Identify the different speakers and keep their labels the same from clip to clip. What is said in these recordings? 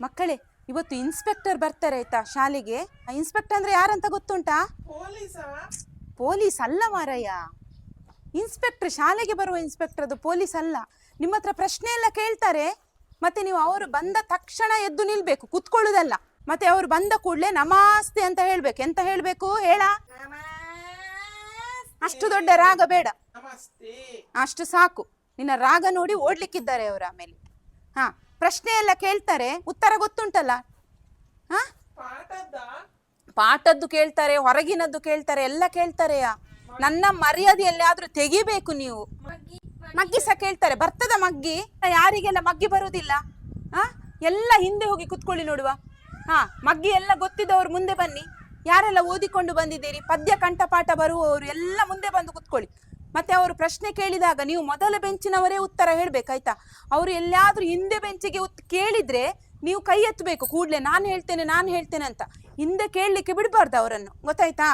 Speaker 1: ಮಕ್ಕಳೇ, ಇವತ್ತು ಇನ್ಸ್ಪೆಕ್ಟರ್ ಬರ್ತಾರೆ ಆಯ್ತಾ ಶಾಲೆಗೆ. ಇನ್ಸ್ಪೆಕ್ಟರ್ ಅಂದ್ರೆ ಯಾರಂತ ಗೊತ್ತುಂಟಾ? ಪೊಲೀಸ್ ಅಲ್ಲ ಮಾರಯ್ಯ. ಇನ್ಸ್ಪೆಕ್ಟರ್ ಶಾಲೆಗೆ ಬರುವ ಇನ್ಸ್ಪೆಕ್ಟರ್, ಅದು ಪೊಲೀಸ್ ಅಲ್ಲ. ನಿಮ್ಮ ಹತ್ರ ಪ್ರಶ್ನೆ ಎಲ್ಲ ಕೇಳ್ತಾರೆ, ಮತ್ತೆ ನೀವು ಅವರು ಬಂದ ತಕ್ಷಣ ಎದ್ದು ನಿಲ್ಬೇಕು, ಕುತ್ಕೊಳ್ಳುದಲ್ಲ. ಮತ್ತೆ ಅವರು ಬಂದ ಕೂಡಲೇ ನಮಸ್ತೆ ಅಂತ ಹೇಳ್ಬೇಕು. ಎಂತ ಹೇಳ್ಬೇಕು ಹೇಳ? ಅಷ್ಟು ದೊಡ್ಡ ರಾಗ ಬೇಡ, ಅಷ್ಟು ಸಾಕು. ನಿನ್ನ ರಾಗ ನೋಡಿ ಓಡ್ಲಿಕ್ಕಿದ್ದಾರೆ ಅವರು. ಆಮೇಲೆ ಪ್ರಶ್ನೆ ಎಲ್ಲ ಕೇಳ್ತಾರೆ, ಉತ್ತರ ಗೊತ್ತುಂಟಲ್ಲ. ಪಾಠದ್ದು ಕೇಳ್ತಾರೆ, ಹೊರಗಿನದ್ದು ಕೇಳ್ತಾರೆ, ಎಲ್ಲ ಕೇಳ್ತಾರೆಯ. ನನ್ನ ಮರ್ಯಾದೆಯಲ್ಲಿ ಆದ್ರೂ ತೆಗಿಬೇಕು ನೀವು. ಮಗ್ಗಿ ಸಹ ಕೇಳ್ತಾರೆ, ಬರ್ತದ ಮಗ್ಗಿ? ಯಾರಿಗೆಲ್ಲ ಮಗ್ಗಿ ಬರುವುದಿಲ್ಲ? ಎಲ್ಲ ಹಿಂದೆ ಹೋಗಿ ಕುತ್ಕೊಳ್ಳಿ ನೋಡುವ. ಮಗ್ಗಿ ಎಲ್ಲ ಗೊತ್ತಿದ್ದವರು ಮುಂದೆ ಬನ್ನಿ. ಯಾರೆಲ್ಲ ಓದಿಕೊಂಡು ಬಂದಿದ್ದೀರಿ, ಪದ್ಯ ಕಂಠಪಾಠ ಬರುವವರು ಎಲ್ಲ ಮುಂದೆ ಬಂದು ಕುತ್ಕೊಳ್ಳಿ. ಮತ್ತೆ ಅವರು ಪ್ರಶ್ನೆ ಕೇಳಿದಾಗ ನೀವು ಮೊದಲ ಬೆಂಚಿನವರೇ ಉತ್ತರ ಹೇಳ್ಬೇಕಾಯ್ತಾ. ಅವರು ಎಲ್ಲಾದ್ರೂ ಹಿಂದೆ ಬೆಂಚಿಗೆ ಕೇಳಿದ್ರೆ ನೀವು ಕೈ ಎತ್ತಬೇಕು ಕೂಡ್ಲೆ, ನಾನು ಹೇಳ್ತೇನೆ ಅಂತ. ಹಿಂದೆ ಕೇಳಲಿಕ್ಕೆ ಬಿಡಬಾರ್ದು ಅವರನ್ನು, ಗೊತ್ತಾಯ್ತಾ?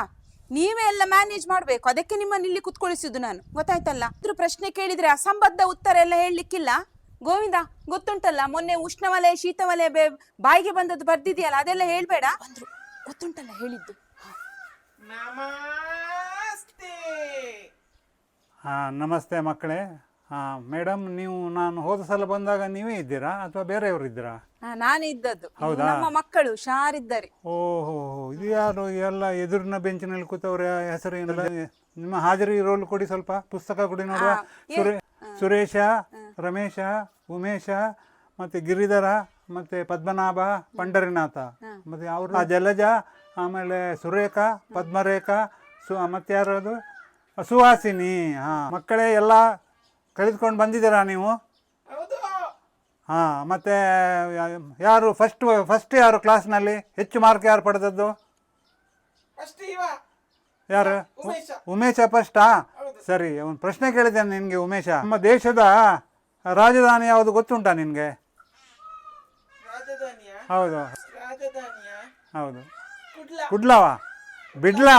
Speaker 1: ನೀವೇ ಎಲ್ಲ ಮ್ಯಾನೇಜ್ ಮಾಡ್ಬೇಕು. ಅದಕ್ಕೆ ನಿಮ್ಮನ್ನು ಇಲ್ಲಿ ಕುತ್ಕೊಳಿಸಿದ್ದು ನಾನು, ಗೊತ್ತಾಯ್ತಲ್ಲ. ಅದ್ರ ಪ್ರಶ್ನೆ ಕೇಳಿದ್ರೆ ಅಸಂಬದ್ಧ ಉತ್ತರ ಎಲ್ಲ ಹೇಳಲಿಕ್ಕಿಲ್ಲ. ಗೋವಿಂದ, ಗೊತ್ತುಂಟಲ್ಲ ಮೊನ್ನೆ ಉಷ್ಣವಲಯ ಶೀತವಲಯ ಬಾಯಿಗೆ ಬಂದದ್ದು ಬರ್ದಿದೆಯಲ್ಲ, ಅದೆಲ್ಲ ಹೇಳ್ಬೇಡ. ಗೊತ್ತುಂಟಲ್ಲ ಹೇಳಿದ್ದು.
Speaker 2: ನಮಸ್ತೆ ಮಕ್ಕಳೇ. ಮೇಡಮ್, ನೀವು ನಾನು ಹೋದ ಸಲ ಬಂದಾಗ ನೀವೇ ಇದ್ದೀರಾ ಅಥವಾ ಬೇರೆಯವರು ಇದ್ದೀರಾ?
Speaker 1: ನಾನೇ ಇದ್ದದ್ದು. ನಮ್ಮ ಮಕ್ಕಳು ಶಾರಿದ್ದಾರೆ.
Speaker 2: ಓಹೋ, ಇದು ಯಾರು ಎಲ್ಲ ಎದುರಿನ ಬೆಂಚಿನಲ್ಲಿ ಕೂತವ್ರ ಹೆಸರು ಏನಿಲ್ಲ? ನಿಮ್ಮ ಹಾಜರಿ ರೋಲ್ ಕೊಡಿ, ಸ್ವಲ್ಪ ಪುಸ್ತಕ ಕೊಡಿ ನೋಡುವ. ಸುರೇಶ, ರಮೇಶ, ಉಮೇಶ, ಮತ್ತೆ ಗಿರಿಧರ, ಮತ್ತೆ ಪದ್ಮನಾಭ, ಪಂಡರಿನಾಥ, ಮತ್ತೆ ಅವರು ಜಲಜ, ಆಮೇಲೆ ಸುರೇಖ, ಪದ್ಮರೇಖಾ, ಮತ್ತೆ ಯಾರದು ಸುಹಾಸಿನಿ. ಮಕ್ಕಳೇ ಎಲ್ಲ ಕಳೆದುಕೊಂಡು ಬಂದಿದ್ದೀರಾ ನೀವು? ಮತ್ತೆ ಯಾರು ಫಸ್ಟ್ ಯಾರು ಕ್ಲಾಸ್ನಲ್ಲಿ ಹೆಚ್ಚು ಮಾರ್ಕ್ ಯಾರು ಪಡೆದದ್ದು? ಯಾರು? ಉಮೇಶ ಫಸ್ಟಾ? ಸರಿ, ಒಂದು ಪ್ರಶ್ನೆ ಕೇಳಿದ್ದೇನೆ ನಿನಗೆ ಉಮೇಶ. ನಮ್ಮ ದೇಶದ ರಾಜಧಾನಿ ಯಾವುದು ಗೊತ್ತುಂಟಾ ನಿನಗೆ? ಹೌದು ಹೌದು, ಕುಡ್ಲವಾ? ಬಿಡ್ಲಾ?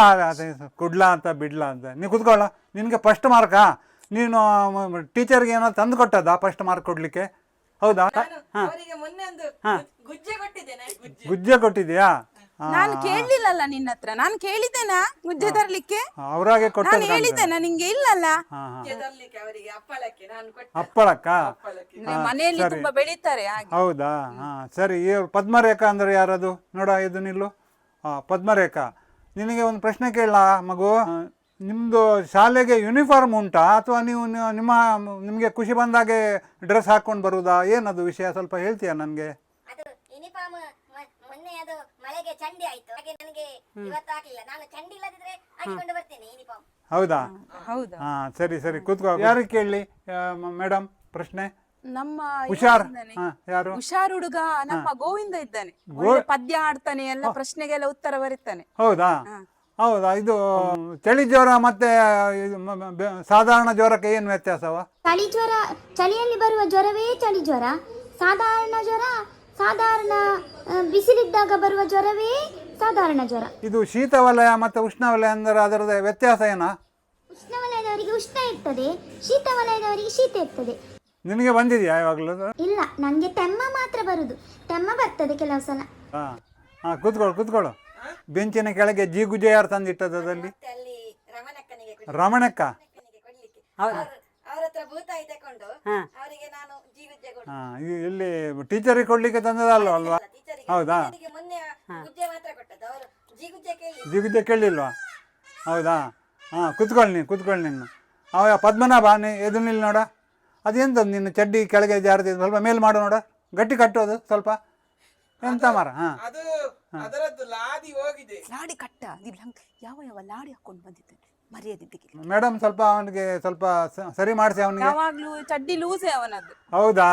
Speaker 2: ಕುಡ್ಲಾ ಅಂತ ಬಿಡ್ಲಾ ಅಂತ. ನೀವು ಕುತ್ಕೊಳ್ಳ. ನಿನಗೆ ಫಸ್ಟ್ ಮಾರ್ಕಾ? ನೀನು ಟೀಚರ್ಗೆ ಏನೋ ತಂದು ಕೊಟ್ಟದ್ದಾ ಫಸ್ಟ್ ಮಾರ್ಕ್ ಕೊಡ್ಲಿಕ್ಕೆ? ಹೌದಾ? ಗುಜ್ಜೆ ಕೊಟ್ಟಿದ್ಯಾ?
Speaker 1: ನಾನು ಕೇಳಲಿಲ್ಲಲ್ಲ ನಿನ್ನ ಹತ್ರ. ನಾನು ಕೇಳಿದ್ದೇನಾ ಗುಜ್ಜೆ ತರ್ಲಿಕ್ಕೆ?
Speaker 2: ಅವರಾಗೆ ಕೊಟ್ಟ
Speaker 1: ಹೇಳಿದ್ದೇನಾ ನಿಂಗೆ? ಇಲ್ಲಲ್ಲ.
Speaker 2: ಹಪ್ಪಳಕ್ಕ
Speaker 1: ಮನೆಯಲ್ಲಿ ತುಂಬಾ ಬೆಳೀತಾರೆ.
Speaker 2: ಹೌದಾ? ಸರಿ. ಪದ್ಮರೇಖಾ ಅಂದ್ರೆ ಯಾರದು? ನೋಡ, ಇದು ನಿಲ್ಲು. ಪದ್ಮರೇಖಾ, ನಿನಗೆ ಒಂದು ಪ್ರಶ್ನೆ ಕೇಳಲಾ ಮಗು? ನಿಮ್ಮದು ಶಾಲೆಗೆ ಯೂನಿಫಾರ್ಮ್ ಉಂಟಾ ಅಥವಾ ನೀವು ನಿಮಗೆ ಖುಷಿ ಬಂದಾಗೆ ಡ್ರೆಸ್ ಹಾಕೊಂಡು ಬರುವುದಾ? ಏನದು ವಿಷಯ, ಸ್ವಲ್ಪ ಹೇಳ್ತೀಯಾ ನನಗೆ? ಹೌದಾ? ಸರಿ ಸರಿ, ಕೂತ್ಕೋ. ಯಾರಿಗೆ ಕೇಳಲಿ ಮೇಡಮ್ ಪ್ರಶ್ನೆ?
Speaker 1: ನಮ್ಮ
Speaker 2: ಯಾರು?
Speaker 1: ಹುಷಾರ್ ಹುಡುಗ ನಮ್ಮ ಗೋವಿಂದ ಇದ್ದಾನೆ. ಪದ್ಯ ಆಡ್ತಾನೆ, ಎಲ್ಲ ಪ್ರಶ್ನೆಗೆಲ್ಲ ಉತ್ತರ ಬರೀತಾನೆ.
Speaker 2: ಹೌದಾ? ಹೌದಾ? ಇದು ಚಳಿ ಜ್ವರ ಮತ್ತೆ ಸಾಧಾರಣ ಜ್ವರಕ್ಕೆ ಏನು ವ್ಯತ್ಯಾಸವ?
Speaker 3: ಚಳಿ ಜ್ವರ ಚಳಿಯಲ್ಲಿ ಬರುವ ಜ್ವರವೇ ಚಳಿ ಜ್ವರ. ಸಾಧಾರಣ ಜ್ವರ ಸಾಧಾರಣ ಬಿಸಿಲಿದ್ದಾಗ ಬರುವ ಜ್ವರವೇ ಸಾಧಾರಣ ಜ್ವರ.
Speaker 2: ಇದು ಶೀತವಲಯ ಮತ್ತೆ ಉಷ್ಣವಲಯ ಅಂದ್ರೆ ಅದರ ವ್ಯತ್ಯಾಸ ಏನಾ?
Speaker 3: ಉಷ್ಣವಲಯದವರಿಗೆ ಉಷ್ಣ ಇರ್ತದೆ, ಶೀತವಲಯದವರಿಗೆ ಶೀತ ಇರ್ತದೆ.
Speaker 2: ನಿನಗೆ ಬಂದಿದೆಯಾ ಯಾವಾಗಲೂ?
Speaker 3: ಇಲ್ಲ, ನನಗೆ ತೆಮ್ಮ ಮಾತ್ರ ಬರುದು. ತೆಮ್ಮ ಬರ್ತದೆ ಕೆಲವು ಸಲ.
Speaker 2: ಕೂತ್ಕೊಳ್ಳು. ಬೆಂಚಿನ ಕೆಳಗೆ ಜೀಗುಜೆ ಯಾರು ತಂದಿಟ್ಟದಲ್ಲಿ? ರಮಣಕ್ಕ. ಇಲ್ಲಿ ಟೀಚರಿಗೆ ಕೊಡ್ಲಿಕ್ಕೆ ತಂದದಲ್ವ ಅಲ್ವಾ? ಹೌದಾ? ಜೀಗುಜೆ ಕೇಳಲಿಲ್ವಾ? ಹೌದಾ? ಕೂತ್ಕೊಳ್ಳಿ ನೀನು. ಪದ್ಮನಾಭ, ಎದು ನಿಲ್ಲಿ ನೋಡ. ಅದೆಂತದ್ದು ನಿನ್ನ ಚಡ್ಡಿ ಕೆಳಗೆ ಜಾರದಿದ್ದು? ಸ್ವಲ್ಪ ಮೇಲ್ ಮಾಡು ನೋಡ, ಗಟ್ಟಿ ಕಟ್ಟೋದು ಸ್ವಲ್ಪ. ಎಂತ ಮರ?
Speaker 1: ಲಾಡಿ ಕಟ್ಟ. ಯಾವ ಲಾಡಿ ಹಾಕೊಂಡು ಬಂದಿದ್ದಾನೆ ಮರ್ಯಾದೆ.
Speaker 2: ಮೇಡಮ್, ಸ್ವಲ್ಪ ಅವನಿಗೆ ಸ್ವಲ್ಪ ಸರಿ ಮಾಡಿಸಿ. ಅವನಿಗೆ
Speaker 1: ಯಾವಾಗ್ಲೂ ಚಡ್ಡಿ ಲೂಸೆ ಅವನದ್ದು.
Speaker 2: ಹೌದಾ?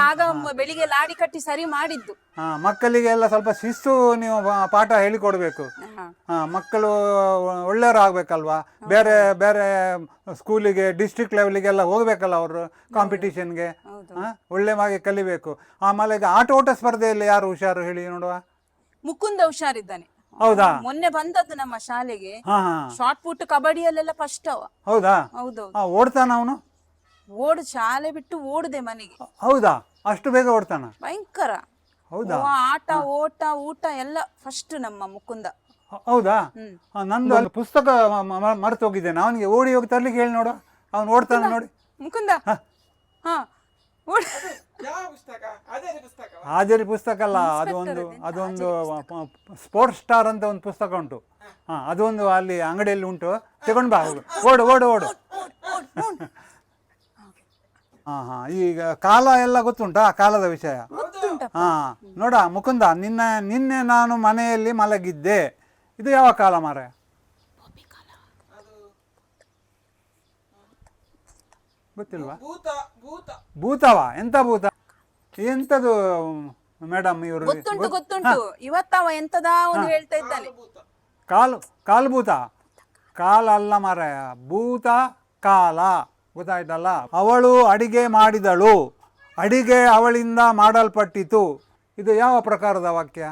Speaker 1: ಆಗ ಬೆಳಿಗ್ಗೆ ಲಾಡಿ ಕಟ್ಟಿ ಸರಿ ಮಾಡಿದ್ದು.
Speaker 2: ಮಕ್ಕಳಿಗೆ ಎಲ್ಲ ಸ್ವಲ್ಪ ಶಿಸ್ತು ನೀವು ಪಾಠ ಹೇಳಿಕೊಡ್ಬೇಕು. ಮಕ್ಕಳು ಒಳ್ಳೆಯವರು ಆಗ್ಬೇಕಲ್ವಾ? ಬೇರೆ ಬೇರೆ ಸ್ಕೂಲಿಗೆ, ಡಿಸ್ಟ್ರಿಕ್ಟ್ ಲೆವೆಲಿಗೆಲ್ಲ ಹೋಗ್ಬೇಕಲ್ಲ ಅವರು, ಕಾಂಪಿಟಿಷನ್ಗೆ. ಒಳ್ಳೆಯಾಗಿ ಕಲಿಬೇಕು. ಆಮೇಲೆ ಆಟೋಟ ಸ್ಪರ್ಧೆಯಲ್ಲಿ ಯಾರು ಹುಷಾರು ಹೇಳಿ ನೋಡುವ?
Speaker 1: ಮುಕುಂದ ಹುಷಾರಿದ್ದಾನೆ.
Speaker 2: ಹೌದಾ?
Speaker 1: ಮೊನ್ನೆ ಬಂದದ್ದು ನಮ್ಮ ಶಾಲೆಗೆ. ಶಾರ್ಟ್ ಪುಟ್ ಕಬಡ್ಡಿಯಲ್ಲೆಲ್ಲ ಫಸ್ಟ್ ಅವ.
Speaker 2: ಹೌದಾ?
Speaker 1: ಹೌದು.
Speaker 2: ಓಡ್ತಾನ ಅವನು?
Speaker 1: ಶಾಲೆ ಬಿಟ್ಟು ಓಡದೆ ಮನೆಗೆ.
Speaker 2: ಹೌದಾ? ಅಷ್ಟು ಬೇಗ ಓಡ್ತಾನ?
Speaker 1: ಭಯಂಕರ.
Speaker 2: ಹೌದಾ?
Speaker 1: ಆಟ ಓಟ ಊಟ ಎಲ್ಲ ಫಸ್ಟ್ ನಮ್ಮ ಮುಕುಂದ.
Speaker 2: ಹೌದಾ? ನಂದು ಅಲ್ಲಿ ಪುಸ್ತಕ ಮರೆತು ಹೋಗಿದ್ದೇನೆ. ಅವನಿಗೆ ಓಡಿ ಹೋಗಿ ತರ್ಲಿಕ್ಕೆ ಹೇಳಿ ನೋಡು, ಅವನು ಓಡ್ತಾನೆ ನೋಡಿ.
Speaker 1: ಮುಕುಂದ ಹಾ
Speaker 2: ಹಾಜರಿ ಪುಸ್ತಕ ಅಲ್ಲ, ಅದೊಂದು ಸ್ಪೋರ್ಟ್ಸ್ ಸ್ಟಾರ್ ಅಂತ ಒಂದು ಪುಸ್ತಕ ಉಂಟು. ಅದೊಂದು ಅಲ್ಲಿ ಅಂಗಡಿಯಲ್ಲಿ ಉಂಟು, ತಗೊಂಡು ಬಾ, ಹೋಗು, ಓಡು ಓಡು ಓಡು. ಈಗ ಕಾಲ ಎಲ್ಲ ಗೊತ್ತುಂಟಾ? ಕಾಲದ ವಿಷಯ ನೋಡ ಮುಕುಂದ, ನಿನ್ನೆ ನಾನು ಮನೆಯಲ್ಲಿ ಮಲಗಿದ್ದೆ. ಇದು ಯಾವ ಕಾಲ ಮಾರ? ಗೊತ್ತಿಲ್ವಾ? ಭೂತವಾ? ಎಂತ ಭೂತ? ಎಂತದು ಮೇಡಮ್ ಇವರು?
Speaker 1: ಗೊತ್ತುಂಟು. ಇವತ್ತವ ಎಂತದ ಒಂದು ಹೇಳ್ತಾ ಇದ್ದಾನೆ.
Speaker 2: ಕಾಲು ಭೂತ? ಕಾಲ ಅಲ್ಲ ಮಾರಾಯ, ಭೂತ ಕಾಲ, ಗೊತ್ತಾಯ್ತಲ್ಲ? ಅವಳು ಅಡಿಗೆ ಮಾಡಿದಳು, ಅಡಿಗೆ ಅವಳಿಂದ ಮಾಡಲ್ಪಟ್ಟಿತು. ಇದು ಯಾವ ಪ್ರಕಾರದ ವಾಕ್ಯ?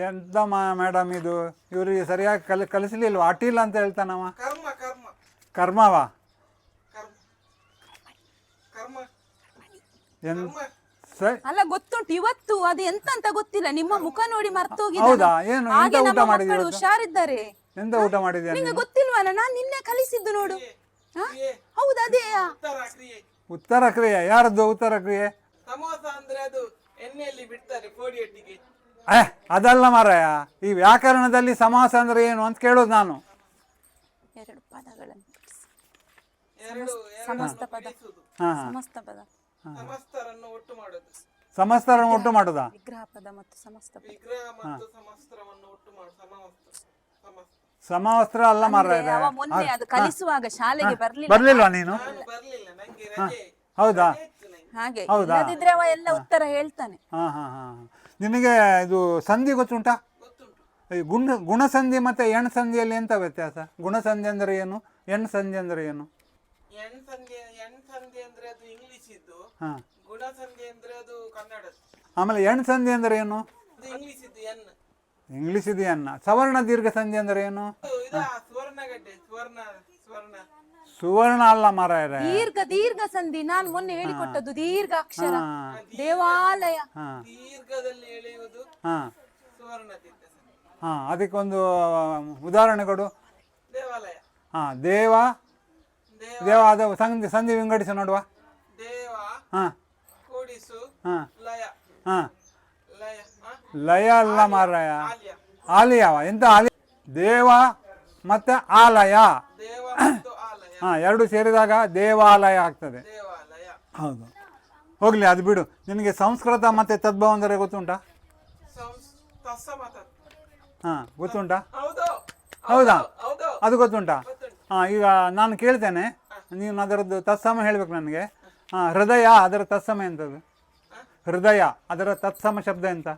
Speaker 2: ಎಂತ ಮೇಡಮ್ ಇದು? ಇವರಿಗೆ ಸರಿಯಾಗಿ ಕಲಿಸಲಿಲ್ವ? ಅಟೀಲ್ ಅಂತ ಹೇಳ್ತಾನವ. ಕರ್ಮವಾ?
Speaker 1: ಅಲ್ಲ ಗೊತ್ತುಂಟು. ಇವತ್ತು ಅದು ಎಂತ ಅಂತ ಗೊತ್ತಿಲ್ಲ, ನಿಮ್ಮ ಮುಖ ನೋಡಿ ಮರ್ತೋಗಿದೆ.
Speaker 2: ಹೌದಾ? ಏನು ಎಂತ ಊಟ ಮಾಡಿದ್ರಿ?
Speaker 1: ಹುಷಾರಿದ್ದಾರೆ.
Speaker 2: ಎಂತ ಊಟ ಮಾಡಿದ್ಯಾ?
Speaker 1: ನಿಂಗೆ ಗೊತ್ತಿಲ್ವಾ? ನಾನು ನಿನ್ನೆ ಕಲಿಸಿದ್ದು ನೋಡು. ಹೌದು, ಅದೇ
Speaker 2: ಉತ್ತರ ಕ್ರಿಯೆ. ಯಾರದ್ದು ಉತ್ತರ ಕ್ರಿಯೆ?
Speaker 4: ಸಮೋಸ ಅಂದ್ರೆ ಅದು ಎಣ್ಣೆಯಲ್ಲಿ ಬಿಡ್ತಾರೆ ಕೋಡಿಯೊಟ್ಟಿಗೆ.
Speaker 2: ಅದಲ್ಲ ಮಾರಾಯ, ಈ ವ್ಯಾಕರಣದಲ್ಲಿ ಸಮಾಸ ಅಂದ್ರೆ ಏನು ಅಂತ ಕೇಳೋದು ನಾನು.
Speaker 1: ಎರಡು ಪದಗಳನ್ನು
Speaker 4: ಸಮಸ್ತ
Speaker 1: ಪದ. ಸಮಸ್ತ ಪದ.
Speaker 4: ಸಮಸ್ತರನ್ನು ಒಟ್ಟು ಮಾಡೋದು.
Speaker 2: ಸಮಸ್ತರನ್ನು ಒಟ್ಟು ಮಾಡುದಾ?
Speaker 1: ವಿಗ್ರಹ ಪದ ಮತ್ತು ಸಮಸ್ತ ಪದ.
Speaker 4: ವಿಗ್ರಹ ಮತ್ತು ಸಮಸ್ತರವನ್ನು ಒಟ್ಟು ಮಾಡೋದು.
Speaker 2: ಸಮವಸ್ತ್ರ ಅಲ್ಲ ಮಾರಾಯ.
Speaker 1: ಮೊನ್ನೆ ಅದು ಕಲಿಸುವಾಗ ಶಾಲೆಗೆ
Speaker 2: ಬರ್ಲಿಲ್ವಾ ನೀನು?
Speaker 4: ಬರ್ಲಿಲ್ಲ, ನಂಗೆ ರಜೆ.
Speaker 2: ಹೌದಾ?
Speaker 1: ಹಾಗೆ
Speaker 2: ಹೌದಾ?
Speaker 1: ಇಲ್ಲದಿದ್ರೆ ಅವ ಎಲ್ಲ ಉತ್ತರ ಹೇಳ್ತಾನೆ.
Speaker 2: ನಿನಗೆ ಇದು ಸಂಧಿ ಗೊತ್ತುಂಟಾ? ಗುಣಸಂಧಿ ಮತ್ತೆ ಎಣ್ ಸಂಧಿಯಲ್ಲಿ ಎಂತ ವ್ಯತ್ಯಾಸ? ಗುಣಸಂಧಿ ಅಂದ್ರೆ ಏನು, ಎಣ್ ಸಂಧಿ ಅಂದ್ರೆ ಏನು?
Speaker 4: ಎಣ್ ಸಂಧಿ ಅಂದ್ರೆ ಅದು ಇಂಗ್ಲಿಷ್ ಇದ್ದು, ಗುಣಸಂಧಿ ಅಂದ್ರೆ ಅದು ಕನ್ನಡದ್ದು.
Speaker 2: ಆಮೇಲೆ ಎಣ್ ಸಂಧಿ ಅಂದ್ರೆ ಏನು?
Speaker 4: ಅದು ಇಂಗ್ಲಿಷ್ ಇದ್ದು ಎನ್.
Speaker 2: ಇಂಗ್ಲಿಷ್ ಇದೆ ಅನ್ನ. ಸವರ್ಣ ದೀರ್ಘ ಸಂಧಿ ಅಂದ್ರೆ ಏನು?
Speaker 4: ಸುವರ್ಣಗಡ್ಡೆ.
Speaker 2: ಸುವರ್ಣ ಅಲ್ಲ ಮಾರಾಯ,
Speaker 1: ದೀರ್ಘ ಸಂಧಿ. ನಾನು ಮೊನ್ನೆ ಹೇಳಿಕೊಟ್ಟದ್ದು ದೀರ್ಘ ಅಕ್ಷರ. ದೇವಾಲಯ
Speaker 4: ದೀರ್ಘದಲ್ಲಿ ಎಳೆಯುವುದು ಸುವರ್ಣ ದೀರ್ಘ ಸಂಧಿ.
Speaker 2: ಅದಕ್ಕೊಂದು ಉದಾಹರಣೆ ಕೊಡು.
Speaker 4: ದೇವಾಲಯ.
Speaker 2: ದೇವ ಅದ ಸಂಧಿ ವಿಂಗಡಿಸಿ ನೋಡುವ.
Speaker 4: ದೇವ ಕೂಡಿಸು ಲಯ. ಲಯ
Speaker 2: ಲಯ ಅಲ್ಲ ಮಾರಾಯ, ಆಲಯವ. ಎಂತ ಆಲಯ? ದೇವ ಮತ್ತೆ ಆಲಯ.
Speaker 4: ದೇವ ಮತ್ತು ಆಲಯ
Speaker 2: ಎರಡು ಸೇರಿದಾಗ ದೇವಾಲಯ ಆಗ್ತದೆ.
Speaker 4: ದೇವಾಲಯ.
Speaker 2: ಹೌದು, ಹೋಗ್ಲಿ ಅದು ಬಿಡು. ನಿನಗೆ ಸಂಸ್ಕೃತ ಮತ್ತೆ ತದ್ಭವ ಅಂದರೆ ಗೊತ್ತುಂಟಾ? ಗೊತ್ತುಂಟಾ? ಹೌದಾ? ಅದು ಗೊತ್ತುಂಟಾ? ಈಗ ನಾನು ಕೇಳ್ತೇನೆ, ನೀನು ಅದರದ್ದು ತತ್ಸಮ ಹೇಳ್ಬೇಕು ನನಗೆ. ಹೃದಯ ಅದರ ತತ್ಸಮ ಎಂತದ್ದು? ಹೃದಯ ಅದರ ತತ್ಸಮ ಶಬ್ದ ಎಂತ?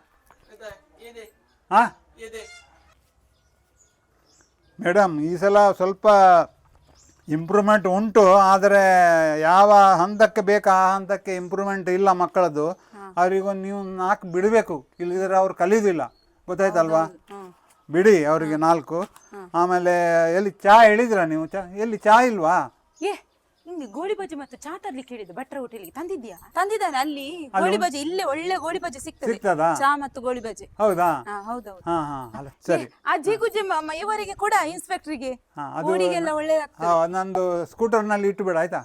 Speaker 2: ಮೇಡಮ್, ಈ ಸಲ ಸ್ವಲ್ಪ ಇಂಪ್ರೂವ್ಮೆಂಟ್ ಉಂಟು, ಆದರೆ ಯಾವ ಹಂತಕ್ಕೆ ಬೇಕು ಆ ಹಂತಕ್ಕೆ ಇಂಪ್ರೂವ್ಮೆಂಟ್ ಇಲ್ಲ ಮಕ್ಕಳದ್ದು. ಅವ್ರಿಗೊಂದು ನೀವು 4 ಬಿಡಬೇಕು, ಇಲ್ಲದಿದ್ರೆ ಅವ್ರು ಕಲಿಯೋದಿಲ್ಲ. ಗೊತ್ತಾಯ್ತಲ್ವಾ? ಬಿಡಿ ಅವರಿಗೆ 4. ಆಮೇಲೆ ಎಲ್ಲಿ ಚಾ ಹೇಳಿದ್ರ ನೀವು? ಎಲ್ಲಿ ಚಾ ಇಲ್ವಾ?
Speaker 1: ನಿಂಗೆ ಗೋಳಿ ಬಜ್ಜಿ ಮತ್ತು ಚಾ ತರ್ಲಿಕ್ಕೆ ಹೇಳಿದ್ದು ಭಟ್ರ ಹೋಟೆಲ್ಗೆ ತಂದಿದ್ಯಾ? ತಂದಿದ್ದಾನೆ. ಅಲ್ಲಿ ಗೋಳಿ ಬಜ್ಜಿ ಇಲ್ಲೇ ಒಳ್ಳೆ ಗೋಳಿ ಬಜ್ಜಿ ಸಿಗ್ತದಾ? ಚಾ ಮತ್ತು ಗೋಳಿ ಬಜ್ಜಿ.
Speaker 2: ಹೌದಾ?
Speaker 1: ಹೌದೌದು.
Speaker 2: ಸರಿ.
Speaker 1: ಅಜ್ಜಿ ಗುಜ್ಜಿ ಇವರಿಗೆ ಕೂಡ ಇನ್ಸ್ಪೆಕ್ಟರ್ಗೆ ಗೋಳಿಗೆಲ್ಲ ಒಳ್ಳೆ.
Speaker 2: ನಂದು ಸ್ಕೂಟರ್ ನಲ್ಲಿ ಇಟ್ಟು ಬಿಡ ಆಯ್ತಾ?